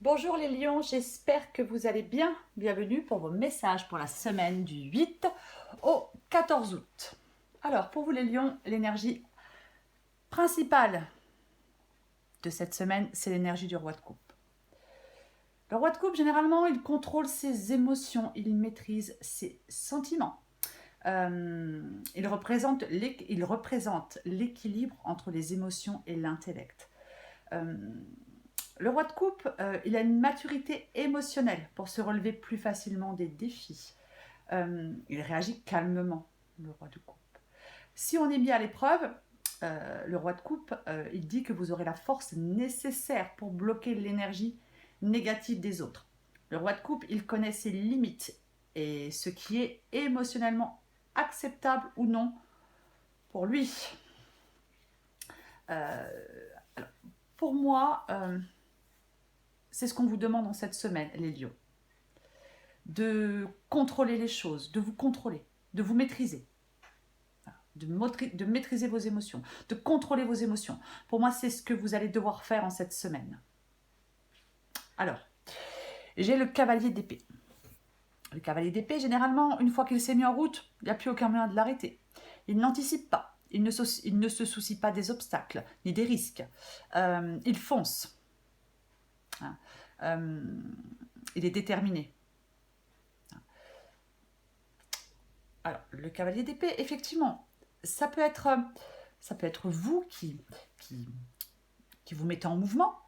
Bonjour les lions, j'espère que vous allez bien. Bienvenue pour vos messages pour la semaine du 8 au 14 août. Alors pour vous les lions, l'énergie principale de cette semaine, c'est l'énergie du roi de coupe. Le roi de coupe, généralement, il contrôle ses émotions, il maîtrise ses sentiments. Il représente l'équilibre entre les émotions et l'intellect. Le roi de coupe, il a une maturité émotionnelle pour se relever plus facilement des défis. Il réagit calmement, le roi de coupe. Si on est mis à l'épreuve, le roi de coupe, il dit que vous aurez la force nécessaire pour bloquer l'énergie négative des autres. Le roi de coupe, il connaît ses limites et ce qui est émotionnellement acceptable ou non pour lui. Alors, pour moi, c'est ce qu'on vous demande en cette semaine, les lions. De contrôler les choses, de vous contrôler, de vous maîtriser, de maîtriser vos émotions, de contrôler vos émotions. Pour moi, c'est ce que vous allez devoir faire en cette semaine. Alors, j'ai le cavalier d'épée. Le cavalier d'épée, généralement, une fois qu'il s'est mis en route, il n'y a plus aucun moyen de l'arrêter. Il n'anticipe pas, il ne se soucie pas des obstacles, ni des risques. Il fonce. Il est déterminé. Alors, le cavalier d'épée, effectivement, ça peut être vous qui vous mettez en mouvement,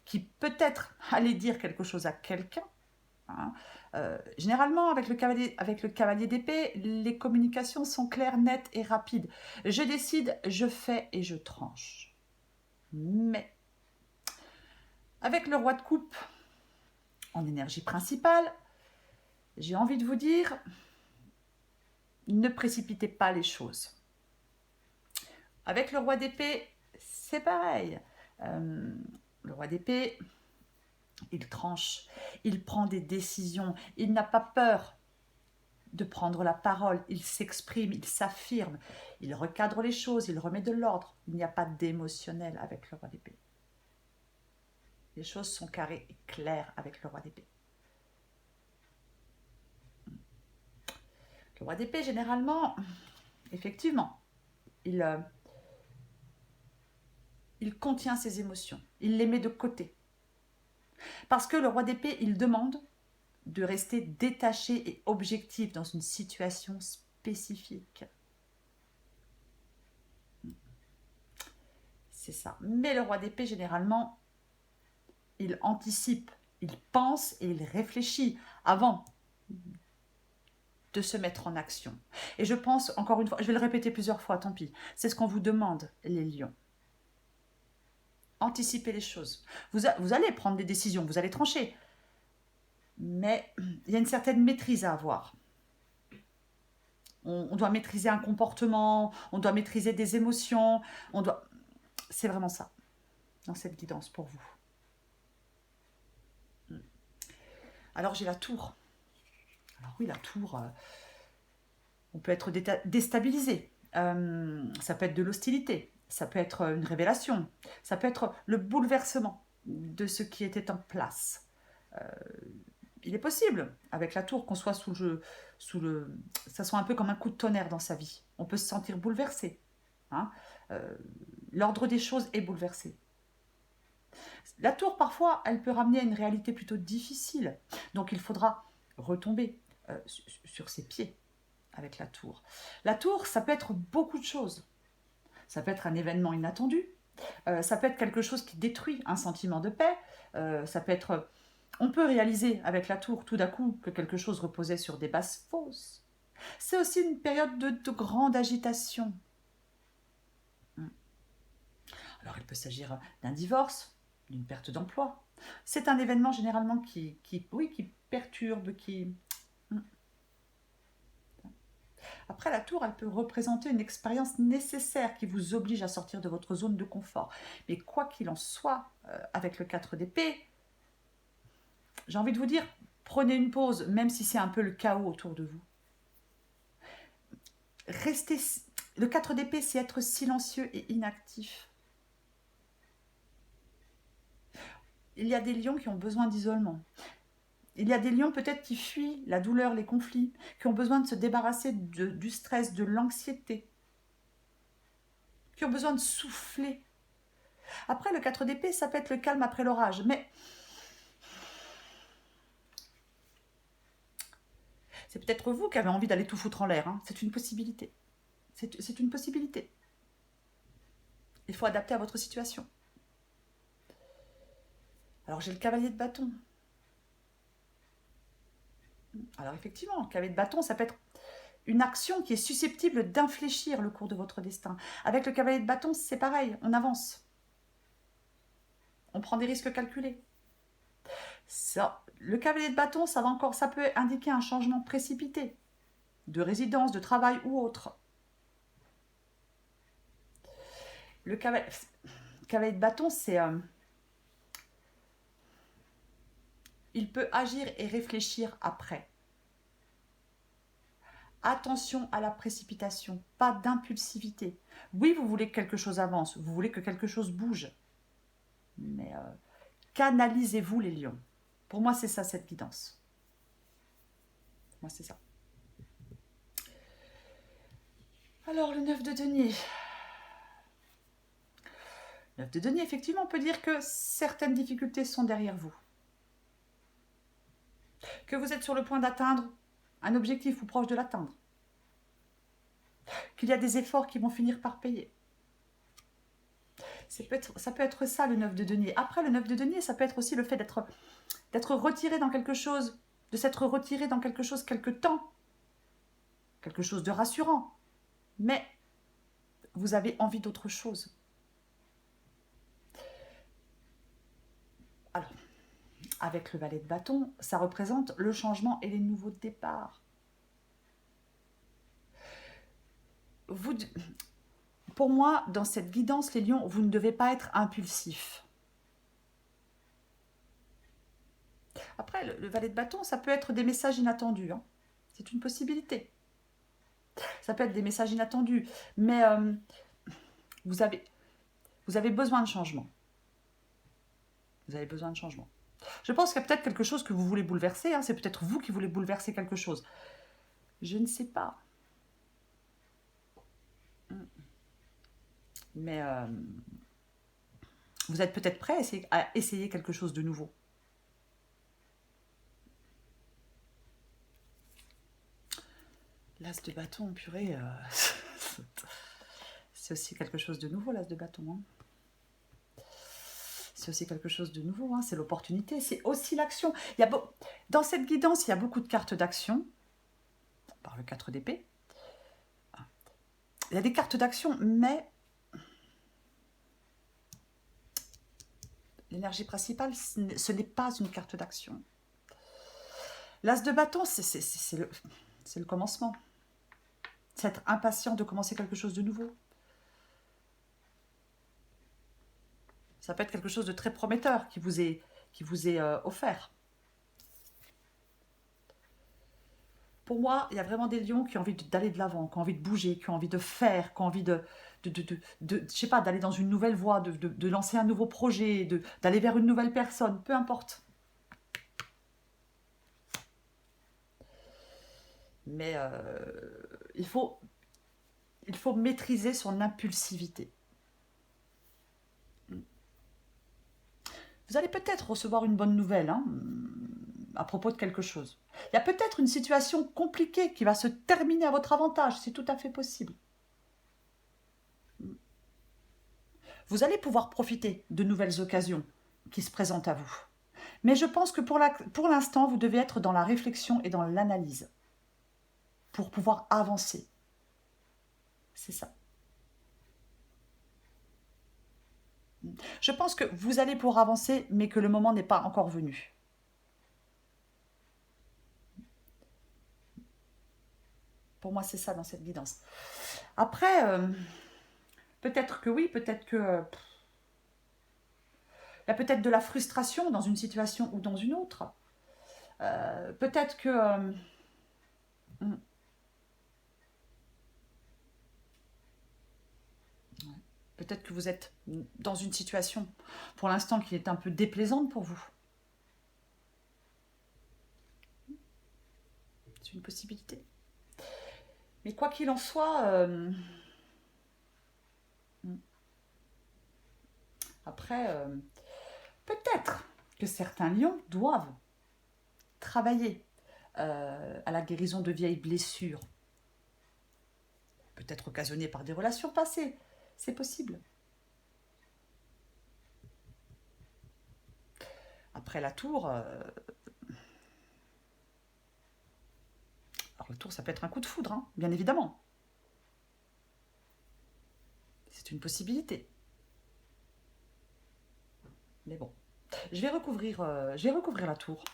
qui peut-être allez dire quelque chose à quelqu'un. Généralement, avec le cavalier d'épée, les communications sont claires, nettes et rapides. Je décide, je fais et je tranche. Mais avec le roi de coupe en énergie principale, j'ai envie de vous dire, ne précipitez pas les choses. Avec le roi d'épée, c'est pareil. Le roi d'épée, il tranche, il prend des décisions, il n'a pas peur de prendre la parole, il s'exprime, il s'affirme, il recadre les choses, il remet de l'ordre. Il n'y a pas d'émotionnel avec le roi d'épée. Les choses sont carrées et claires avec le roi d'épée. Le roi d'épée, généralement, effectivement, il contient ses émotions, il les met de côté. Parce que le roi d'épée, il demande de rester détaché et objectif dans une situation spécifique. C'est ça. Mais le roi d'épée, généralement, il anticipe, il pense et il réfléchit avant de se mettre en action. Et je pense, encore une fois, je vais le répéter plusieurs fois, tant pis, c'est ce qu'on vous demande, les lions. Anticipez les choses. Vous allez prendre des décisions, vous allez trancher. Mais il y a une certaine maîtrise à avoir. On doit maîtriser un comportement, on doit maîtriser des émotions, c'est vraiment ça, dans cette guidance pour vous. Alors j'ai la tour. Alors oui, la tour, on peut être déstabilisé. Ça peut être de l'hostilité, ça peut être une révélation, ça peut être le bouleversement de ce qui était en place. Il est possible, avec la tour, qu'on soit ça soit un peu comme un coup de tonnerre dans sa vie. On peut se sentir bouleversé. L'ordre des choses est bouleversé. La tour, parfois, elle peut ramener à une réalité plutôt difficile. Donc, il faudra retomber sur ses pieds avec la tour. La tour, ça peut être beaucoup de choses. Ça peut être un événement inattendu. Ça peut être quelque chose qui détruit un sentiment de paix. Ça peut être... On peut réaliser avec la tour tout d'un coup que quelque chose reposait sur des bases fausses. C'est aussi une période de grande agitation. Alors, il peut s'agir d'un divorce, d'une perte d'emploi. C'est un événement généralement qui perturbe, qui... Après, la tour, elle peut représenter une expérience nécessaire qui vous oblige à sortir de votre zone de confort. Mais quoi qu'il en soit, avec le 4 d'épée, j'ai envie de vous dire, prenez une pause, même si c'est un peu le chaos autour de vous. Restez... Le 4 d'épée, c'est être silencieux et inactif. il y a des lions qui ont besoin d'isolement. Il y a des lions peut-être qui fuient la douleur, les conflits, qui ont besoin de se débarrasser du stress, de l'anxiété, qui ont besoin de souffler. Après, le 4 d'épée, ça peut être le calme après l'orage, mais c'est peut-être vous qui avez envie d'aller tout foutre en l'air, hein. C'est une possibilité. C'est une possibilité. Il faut adapter à votre situation. Alors j'ai le cavalier de bâton. Alors effectivement, le cavalier de bâton, ça peut être une action qui est susceptible d'infléchir le cours de votre destin. Avec le cavalier de bâton, c'est pareil, on avance. On prend des risques calculés. Ça, le cavalier de bâton, ça peut indiquer un changement précipité de résidence, de travail ou autre. Le cavalier de bâton, c'est... il peut agir et réfléchir après. Attention à la précipitation, pas d'impulsivité. Oui, vous voulez que quelque chose avance, vous voulez que quelque chose bouge. Mais canalisez-vous les lions. Pour moi, c'est ça, cette guidance. Moi, c'est ça. Alors, le 9 de denier. Le 9 de denier, effectivement, on peut dire que certaines difficultés sont derrière vous. Que vous êtes sur le point d'atteindre un objectif ou proche de l'atteindre. Qu'il y a des efforts qui vont finir par payer. Ça peut être ça, le 9 de denier. Après, le 9 de denier, ça peut être aussi le fait d'être retiré dans quelque chose, de s'être retiré dans quelque chose quelque temps. Quelque chose de rassurant. Mais vous avez envie d'autre chose. Alors, avec le valet de bâton, ça représente le changement et les nouveaux départs. Pour moi, dans cette guidance, les lions, vous ne devez pas être impulsif. Après, le valet de bâton, ça peut être des messages inattendus. Hein. C'est une possibilité. Ça peut être des messages inattendus. Mais vous avez besoin de changement. Vous avez besoin de changement. Je pense qu'il y a peut-être quelque chose que vous voulez bouleverser. Hein. C'est peut-être vous qui voulez bouleverser quelque chose. Je ne sais pas. Mais vous êtes peut-être prêt à essayer quelque chose de nouveau. L'as de bâton, purée, c'est aussi quelque chose de nouveau, l'as de bâton. Hein. C'est aussi quelque chose de nouveau, hein. C'est l'opportunité, c'est aussi l'action. Dans cette guidance, il y a beaucoup de cartes d'action, par le 4 d'épée. Il y a des cartes d'action, mais l'énergie principale, ce n'est pas une carte d'action. L'as de bâton, c'est le commencement. C'est être impatient de commencer quelque chose de nouveau. Ça peut être quelque chose de très prometteur qui vous est offert. Pour moi, il y a vraiment des lions qui ont envie d'aller de l'avant, qui ont envie de bouger, qui ont envie de faire, qui ont envie je sais pas, d'aller dans une nouvelle voie, de lancer un nouveau projet, d'aller vers une nouvelle personne, peu importe. Mais il faut maîtriser son impulsivité. Vous allez peut-être recevoir une bonne nouvelle hein, à propos de quelque chose. Il y a peut-être une situation compliquée qui va se terminer à votre avantage. C'est tout à fait possible. Vous allez pouvoir profiter de nouvelles occasions qui se présentent à vous. Mais je pense que pour l'instant, vous devez être dans la réflexion et dans l'analyse pour pouvoir avancer. C'est ça. Je pense que vous allez pouvoir avancer, mais que le moment n'est pas encore venu. Pour moi, c'est ça dans cette guidance. Après, peut-être que oui, peut-être que... il y a peut-être de la frustration dans une situation ou dans une autre. Peut-être que... Peut-être que vous êtes dans une situation, pour l'instant, qui est un peu déplaisante pour vous. C'est une possibilité. Mais quoi qu'il en soit, après, peut-être que certains lions doivent travailler à la guérison de vieilles blessures, peut-être occasionnées par des relations passées. C'est possible. Après la tour, alors le tour, ça peut être un coup de foudre, hein, bien évidemment. C'est une possibilité. Mais bon, je vais recouvrir la tour.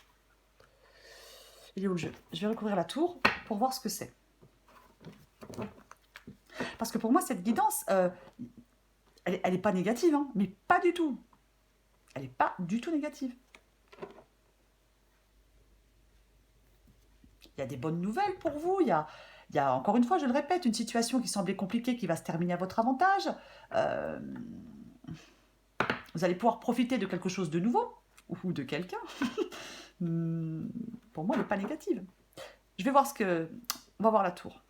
Il est où le jeu? Je vais recouvrir la tour pour voir ce que c'est. Parce que pour moi, cette guidance, elle n'est pas négative, hein, mais pas du tout. Elle n'est pas du tout négative. Il y a des bonnes nouvelles pour vous. Il y a, encore une fois, je le répète, une situation qui semblait compliquée qui va se terminer à votre avantage. Vous allez pouvoir profiter de quelque chose de nouveau ou de quelqu'un. Pour moi, elle n'est pas négative. Je vais voir ce que... On va voir la tour.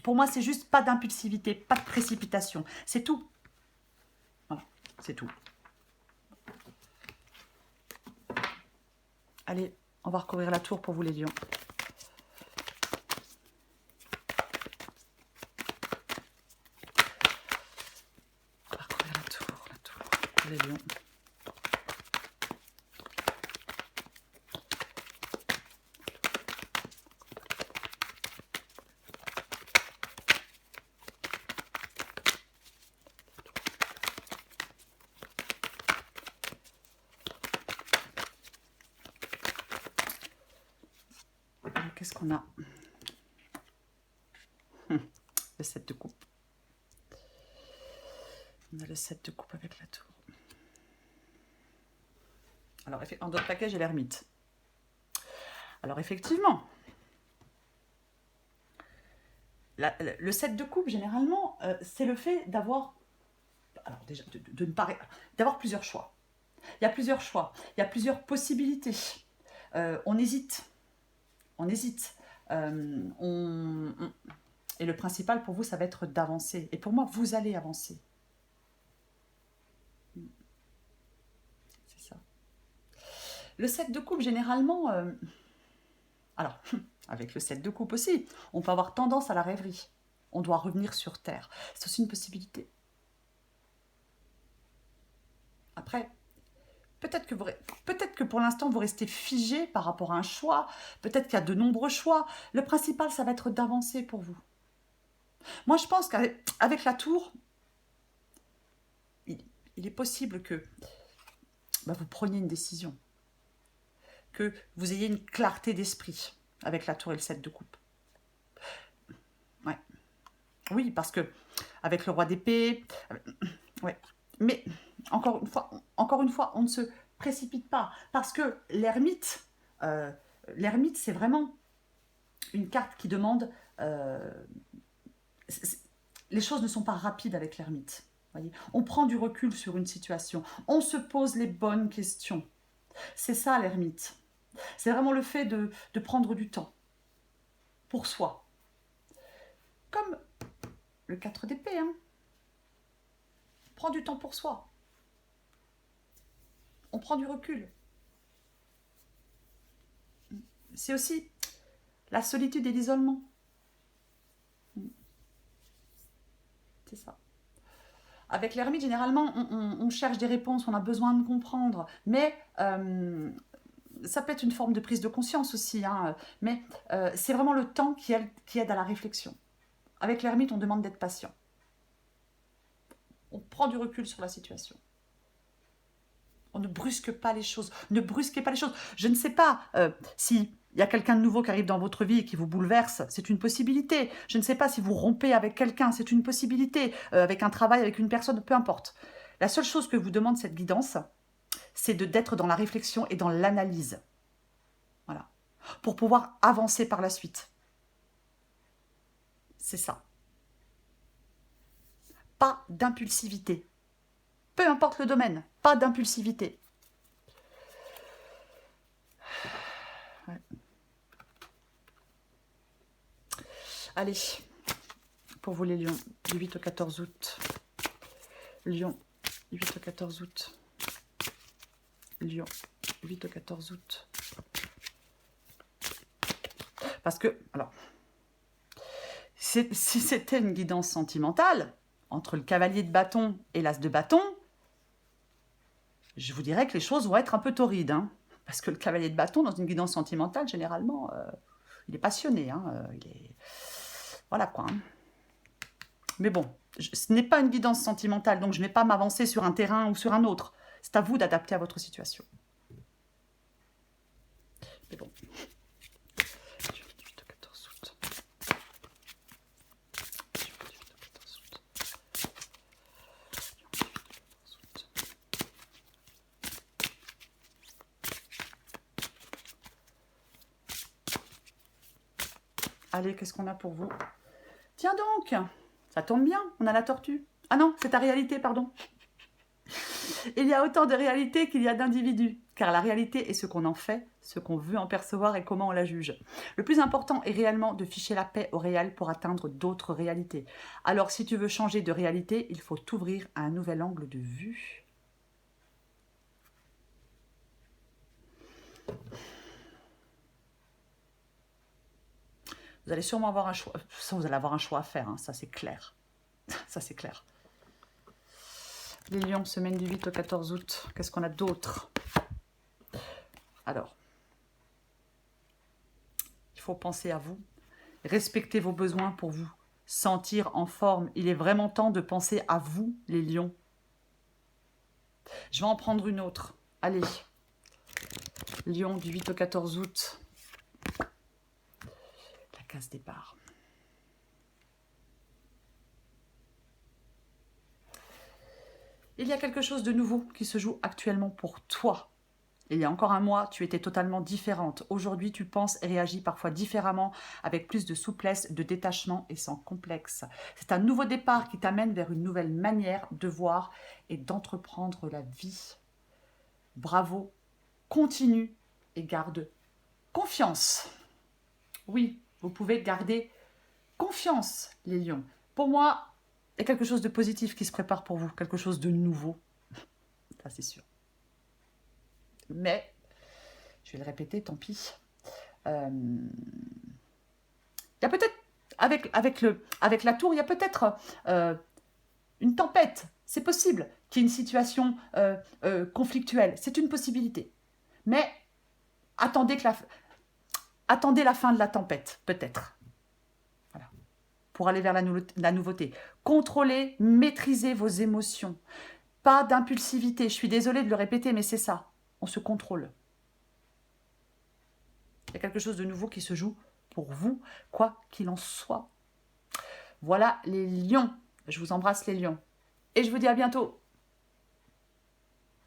Pour moi, c'est juste pas d'impulsivité, pas de précipitation. C'est tout. Voilà, c'est tout. Allez, on va recouvrir la tour pour vous les lions. On va recouvrir la tour pour les lions. Qu'est-ce qu'on a? Le 7 de coupe. On a le 7 de coupe avec la tour. Alors, en d'autres paquets, j'ai l'ermite. Alors, effectivement, le 7 de coupe, généralement, c'est le fait d'avoir... Alors, déjà, de ne pas... d'avoir plusieurs choix. Il y a plusieurs choix. Il y a plusieurs possibilités. On hésite. On hésite. Et le principal pour vous, ça va être d'avancer. Et pour moi, vous allez avancer. C'est ça. Le 7 de coupe, généralement... alors, avec le 7 de coupe aussi, on peut avoir tendance à la rêverie. On doit revenir sur Terre. C'est aussi une possibilité. Après, peut-être que pour l'instant, vous restez figé par rapport à un choix. Peut-être qu'il y a de nombreux choix. Le principal, ça va être d'avancer pour vous. Moi, je pense qu'avec la tour, il est possible que vous preniez une décision. Que vous ayez une clarté d'esprit avec la tour et le 7 de coupe. Ouais. Oui, parce que avec le roi d'épée... ouais. Mais, encore une fois, on ne se précipite pas. Parce que l'ermite, c'est vraiment une carte qui demande... les choses ne sont pas rapides avec l'ermite. On prend du recul sur une situation. On se pose les bonnes questions. C'est ça l'ermite. C'est vraiment le fait de prendre du temps pour soi. Comme le 4 d'épée. Hein. On prend du temps pour soi. On prend du recul. C'est aussi la solitude et l'isolement. C'est ça. Avec l'ermite, généralement, on cherche des réponses, on a besoin de comprendre. Mais ça peut être une forme de prise de conscience aussi. Hein, mais c'est vraiment le temps qui aide à la réflexion. Avec l'ermite, on demande d'être patient. On prend du recul sur la situation. On ne brusque pas les choses. Ne brusquez pas les choses. Je ne sais pas si il y a quelqu'un de nouveau qui arrive dans votre vie et qui vous bouleverse, c'est une possibilité. Je ne sais pas si vous rompez avec quelqu'un, c'est une possibilité. Avec un travail, avec une personne, peu importe. La seule chose que vous demande cette guidance, c'est d'être dans la réflexion et dans l'analyse. Voilà. Pour pouvoir avancer par la suite. C'est ça. pas d'impulsivité. Peu importe le domaine, pas d'impulsivité. Ouais. Allez, pour vous les lions, du 8 au 14 août. Lion, 8 au 14 août. Lion, 8 au 14 août. Parce que, alors, si c'était une guidance sentimentale, entre le cavalier de bâton et l'as de bâton, je vous dirais que les choses vont être un peu torrides. Hein, parce que le cavalier de bâton, dans une guidance sentimentale, généralement, il est passionné. Hein, il est... Voilà quoi. Hein. Mais bon, ce n'est pas une guidance sentimentale, donc je ne vais pas m'avancer sur un terrain ou sur un autre. C'est à vous d'adapter à votre situation. Mais bon. Allez, qu'est-ce qu'on a pour vous? Tiens donc, ça tombe bien, on a la tortue. Ah non, c'est ta réalité, pardon. Il y a autant de réalité qu'il y a d'individus, car la réalité est ce qu'on en fait, ce qu'on veut en percevoir et comment on la juge. Le plus important est réellement de ficher la paix au réel pour atteindre d'autres réalités. Alors si tu veux changer de réalité, il faut t'ouvrir à un nouvel angle de vue. Vous allez sûrement avoir un choix, vous allez avoir un choix à faire, hein, ça c'est clair. Ça c'est clair. Les lions, semaine du 8 au 14 août, qu'est-ce qu'on a d'autre? Alors, il faut penser à vous, respecter vos besoins pour vous sentir en forme. Il est vraiment temps de penser à vous, les lions. Je vais en prendre une autre. Allez, lion du 8 au 14 août. La case départ. Il y a quelque chose de nouveau qui se joue actuellement pour toi. Il y a encore un mois, tu étais totalement différente. Aujourd'hui, tu penses et réagis parfois différemment, avec plus de souplesse, de détachement et sans complexe. C'est un nouveau départ qui t'amène vers une nouvelle manière de voir et d'entreprendre la vie. Bravo, continue et garde confiance. Oui, vous pouvez garder confiance, les lions. Pour moi, il y a quelque chose de positif qui se prépare pour vous, quelque chose de nouveau. Ça, c'est sûr. Mais, je vais le répéter, tant pis. Il y a peut-être, avec la tour, il y a peut-être une tempête. C'est possible qu'il y ait une situation conflictuelle. C'est une possibilité. Mais attendez la fin de la tempête, peut-être. Voilà. Pour aller vers la nouveauté. Contrôlez, maîtrisez vos émotions. Pas d'impulsivité. Je suis désolée de le répéter, mais c'est ça. On se contrôle. Il y a quelque chose de nouveau qui se joue pour vous, quoi qu'il en soit. Voilà les lions. Je vous embrasse les lions. Et je vous dis à bientôt.